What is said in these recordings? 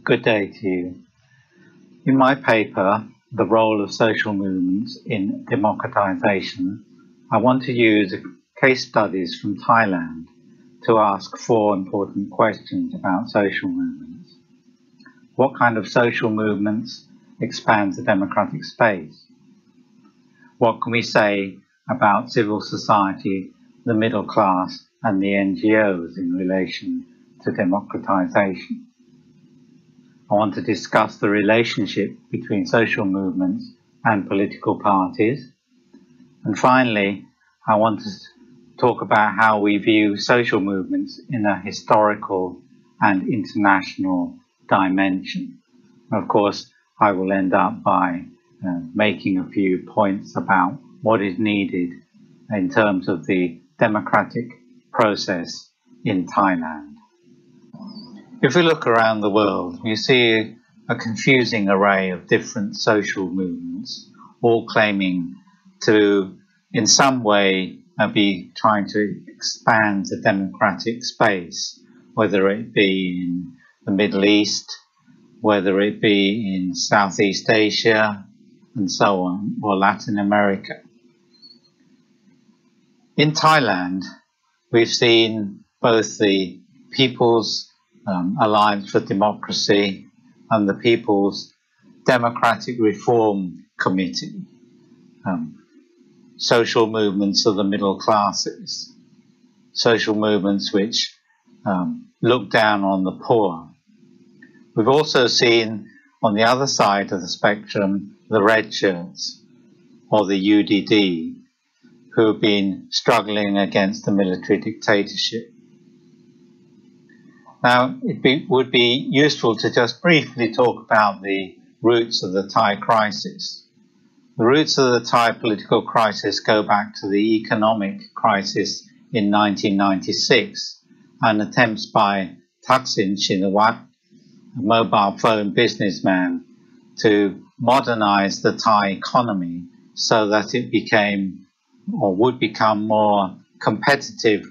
Good day to you. In my paper, The Role of Social Movements in Democratisation, I want to use case studies from Thailand to ask 4 important questions about social movements. What kind of social movements expand the democratic space? What can we say about civil society, the middle class, and the NGOs in relation to democratisation? I want to discuss the relationship between social movements and political parties. And finally, I want to talk about how we view social movements in a historical and international dimension. Of course, I will end up by making a few points about what is needed in terms of the democratic process in Thailand. If we look around the world, you see a confusing array of different social movements, all claiming to, in some way, be trying to expand the democratic space, whether it be in the Middle East, whether it be in Southeast Asia, and so on, or Latin America. In Thailand, we've seen both the People's Alliance for Democracy and the People's Democratic Reform Committee, social movements of the middle classes, social movements which look down on the poor. We've also seen on the other side of the spectrum the red shirts, or the UDD, who have been struggling against the military dictatorship. Now, would be useful to just briefly talk about the roots of the Thai crisis. The roots of the Thai political crisis go back to the economic crisis in 1996 and attempts by Thaksin Shinawatra, a mobile phone businessman, to modernize the Thai economy so that it became or would become more competitive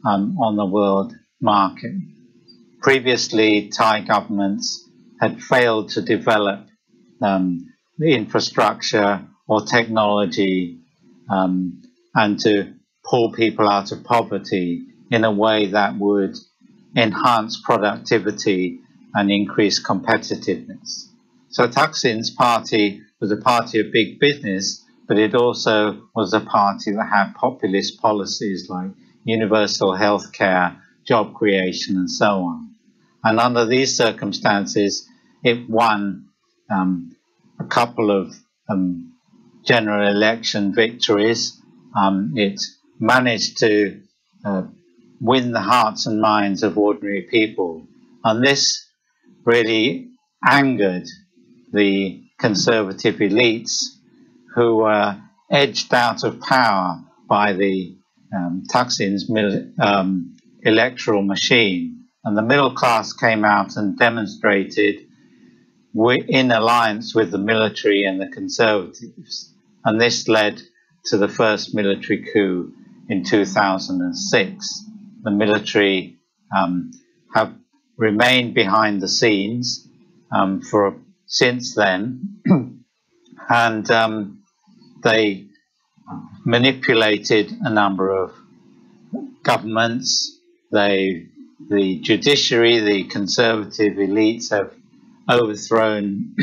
on the world market. Previously, Thai governments had failed to develop the infrastructure or technology and to pull people out of poverty in a way that would enhance productivity and increase competitiveness. So Thaksin's party was a party of big business, but it also was a party that had populist policies like universal health care, job creation, and so on. And under these circumstances, it won a couple of general election victories. It managed to win the hearts and minds of ordinary people. And this really angered the conservative elites who were edged out of power by the Thaksin's electoral machine. And the middle class came out and demonstrated in alliance with the military and the conservatives. And this led to the first military coup in 2006. The military have remained behind the scenes since then, and they manipulated a number of governments. The judiciary, the conservative elites have overthrown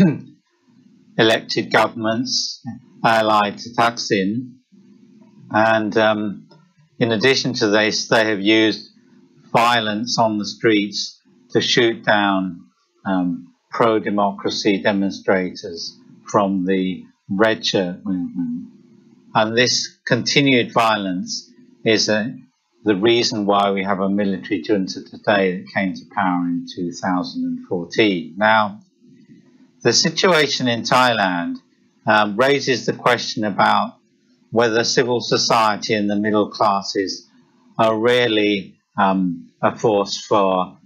elected governments allied to Thaksin. And in addition to this, they have used violence on the streets to shoot down pro-democracy demonstrators from the red shirt movement. And this continued violence is the reason why we have a military junta today that came to power in 2014. Now, the situation in Thailand raises the question about whether civil society and the middle classes are really a force for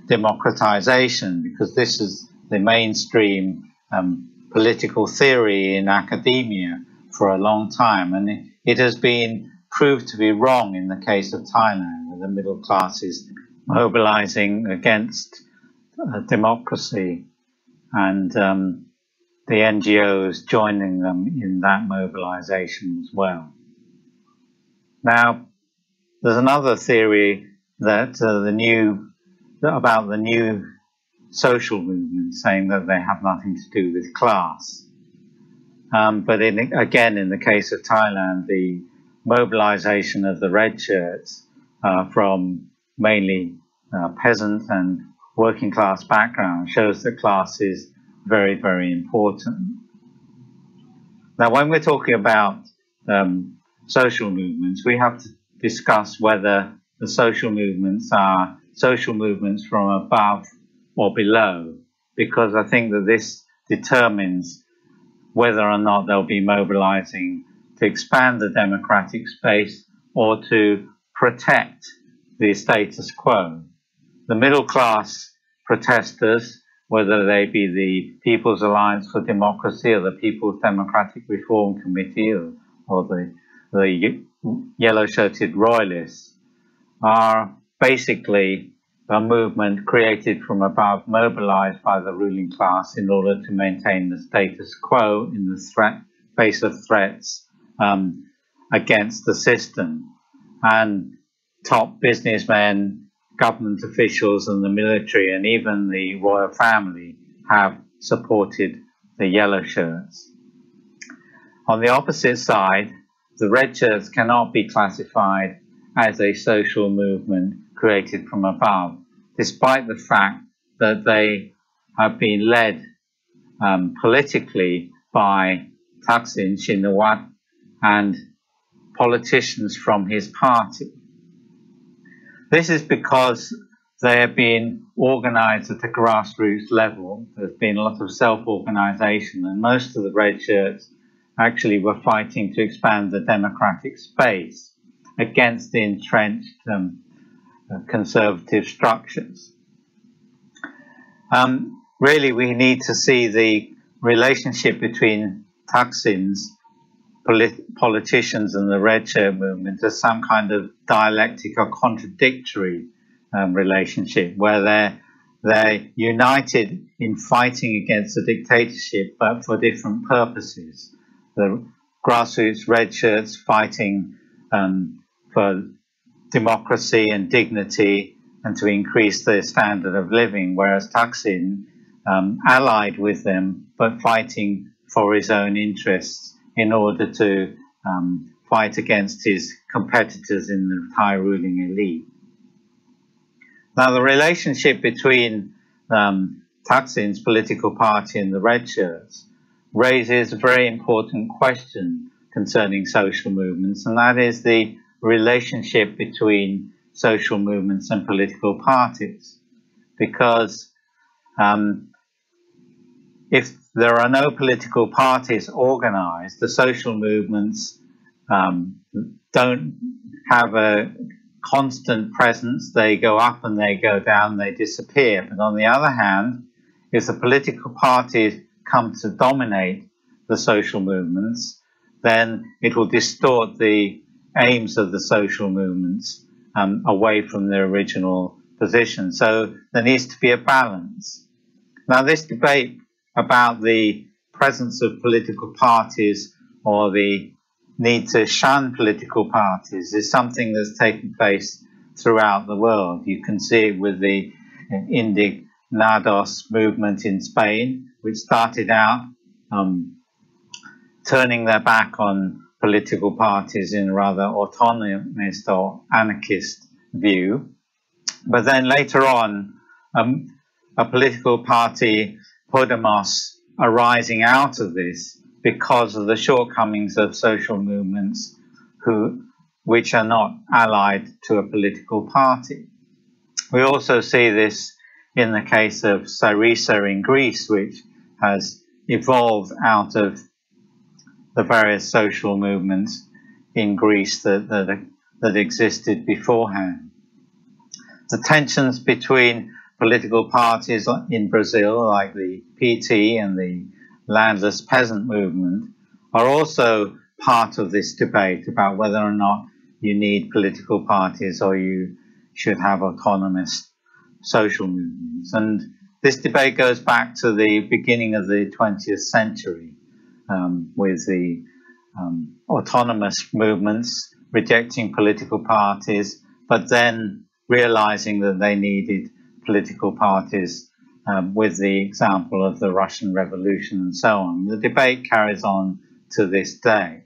democratization, because this is the mainstream political theory in academia for a long time, and it has been proved to be wrong in the case of Thailand, where the middle class is mobilizing against democracy, and the NGOs joining them in that mobilization as well. Now, there's another theory that about the new social movement, saying that they have nothing to do with class. But again, in the case of Thailand, the mobilization of the red shirts from mainly peasant and working class background shows that class is very, very important. Now, when we're talking about social movements, we have to discuss whether the social movements are social movements from above or below, because I think that this determines whether or not they'll be mobilizing to expand the democratic space or to protect the status quo. The middle class protesters, whether they be the People's Alliance for Democracy or the People's Democratic Reform Committee or the yellow-shirted royalists, are basically a movement created from above, mobilized by the ruling class in order to maintain the status quo in the face of threats against the system. And top businessmen, government officials and the military and even the royal family have supported the yellow shirts. On the opposite side, the red shirts cannot be classified as a social movement created from above, despite the fact that they have been led politically by Thaksin Shinawatra and politicians from his party. This is because they have been organized at a grassroots level. There's been a lot of self-organization, and most of the red shirts actually were fighting to expand the democratic space against the entrenched conservative structures. Really, we need to see the relationship between Thaksin's politicians and the red shirt movement as some kind of dialectic or contradictory relationship, where they're united in fighting against the dictatorship, but for different purposes. The grassroots red shirts fighting for democracy and dignity and to increase their standard of living, whereas Thaksin allied with them, but fighting for his own interests in order to fight against his competitors in the Thai ruling elite. Now, the relationship between Thaksin's political party and the red shirts raises a very important question concerning social movements, and that is the relationship between social movements and political parties. Because if there are no political parties organized, the social movements don't have a constant presence. They go up and they go down, they disappear. But on the other hand, if the political parties come to dominate the social movements, then it will distort the aims of the social movements away from their original position. So there needs to be a balance. Now, this debate about the presence of political parties or the need to shun political parties is something that's taken place throughout the world. You can see it with the Indignados movement in Spain, which started out turning their back on political parties in a rather autonomist or anarchist view. But then later on, a political party, Podemos, arising out of this because of the shortcomings of social movements which are not allied to a political party. We also see this in the case of Syriza in Greece, which has evolved out of the various social movements in Greece that existed beforehand. The tensions between political parties in Brazil, like the PT and the landless peasant movement, are also part of this debate about whether or not you need political parties or you should have autonomous social movements. And This debate goes back to the beginning of the 20th century with the autonomous movements rejecting political parties, but then realizing that they needed political parties with the example of the Russian Revolution and so on. The debate carries on to this day.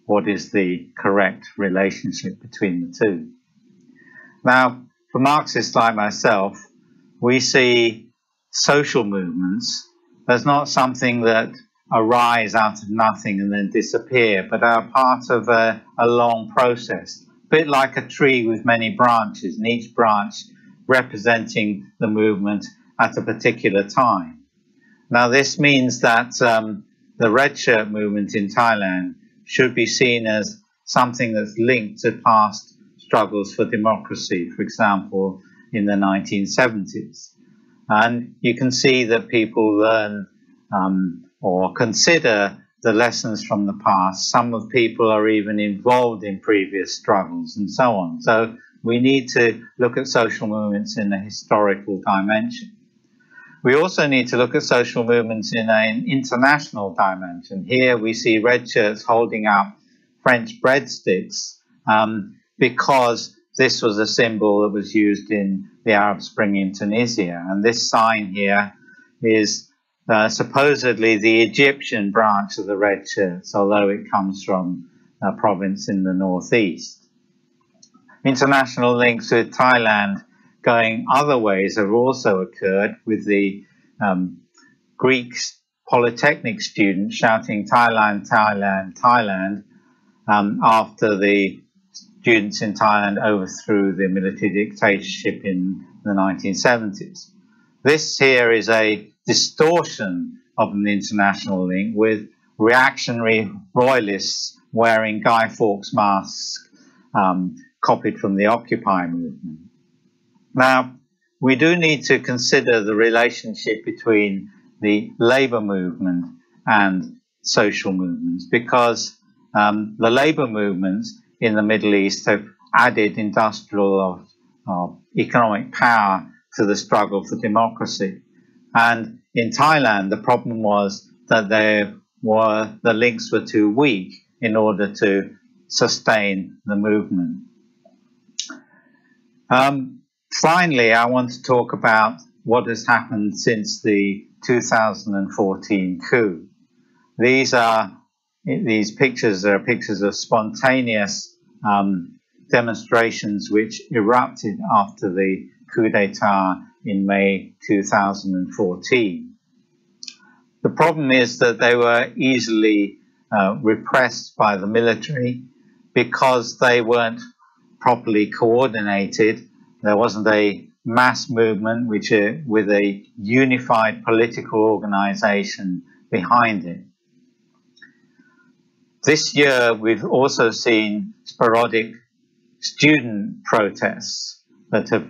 What is the correct relationship between the two? Now, for Marxists like myself, we see social movements as not something that arise out of nothing and then disappear, but are part of a long process, a bit like a tree with many branches, and each branch representing the movement at a particular time. Now, this means that the red shirt movement in Thailand should be seen as something that's linked to past struggles for democracy, for example, in the 1970s. And you can see that people learn or consider the lessons from the past. Some of the people are even involved in previous struggles and so on. So we need to look at social movements in a historical dimension. We also need to look at social movements in an international dimension. Here we see red shirts holding up French breadsticks because this was a symbol that was used in the Arab Spring in Tunisia. And this sign here is supposedly the Egyptian branch of the red shirts, although it comes from a province in the northeast. International links with Thailand going other ways have also occurred, with the Greek polytechnic students shouting Thailand, Thailand, Thailand after the students in Thailand overthrew the military dictatorship in the 1970s. This here is a distortion of an international link, with reactionary royalists wearing Guy Fawkes masks copied from the Occupy movement. Now, we do need to consider the relationship between the labour movement and social movements, because the labour movements in the Middle East have added industrial or economic power to the struggle for democracy. And in Thailand, the problem was that the links were too weak in order to sustain the movement. Finally, I want to talk about what has happened since the 2014 coup. These pictures are pictures of spontaneous demonstrations which erupted after the coup d'etat in May 2014. The problem is that they were easily repressed by the military because they weren't properly coordinated. There wasn't a mass movement with a unified political organization behind it. This year, we've also seen sporadic student protests that have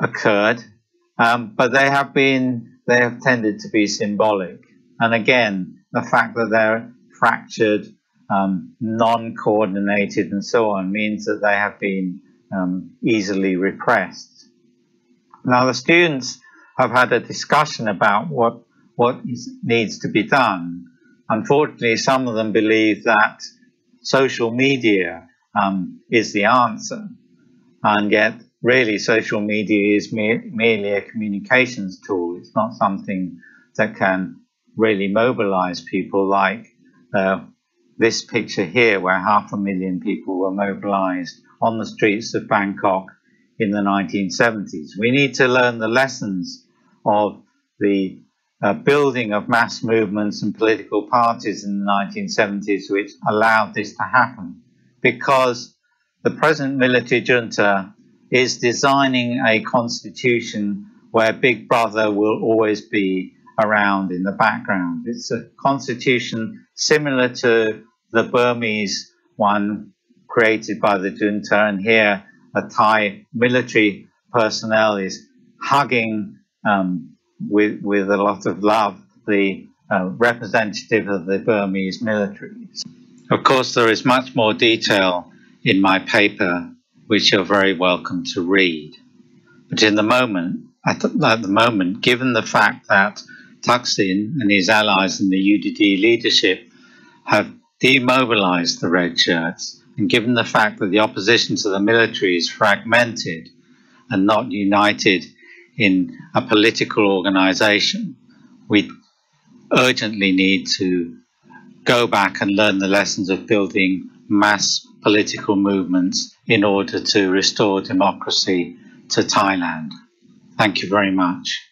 occurred, but they have tended to be symbolic. And again, the fact that they're fractured, non-coordinated, and so on means that they have been easily repressed. Now, the students have had a discussion about what needs to be done. Unfortunately, some of them believe that social media is the answer, and yet really social media is merely a communications tool. It's not something that can really mobilize people like this picture here, where 500,000 people were mobilized on the streets of Bangkok in the 1970s. We need to learn the lessons of the building of mass movements and political parties in the 1970s, which allowed this to happen, because the present military junta is designing a constitution where Big Brother will always be around in the background. It's a constitution similar to the Burmese one created by the junta, and here a Thai military personnel is hugging with a lot of love the representative of the Burmese military. Of course, there is much more detail in my paper, which you're very welcome to read. But in the moment, at the moment, given the fact that Thaksin and his allies in the UDD leadership have demobilized the red shirts, and given the fact that the opposition to the military is fragmented and not united in a political organization, we urgently need to go back and learn the lessons of building mass political movements in order to restore democracy to Thailand. Thank you very much.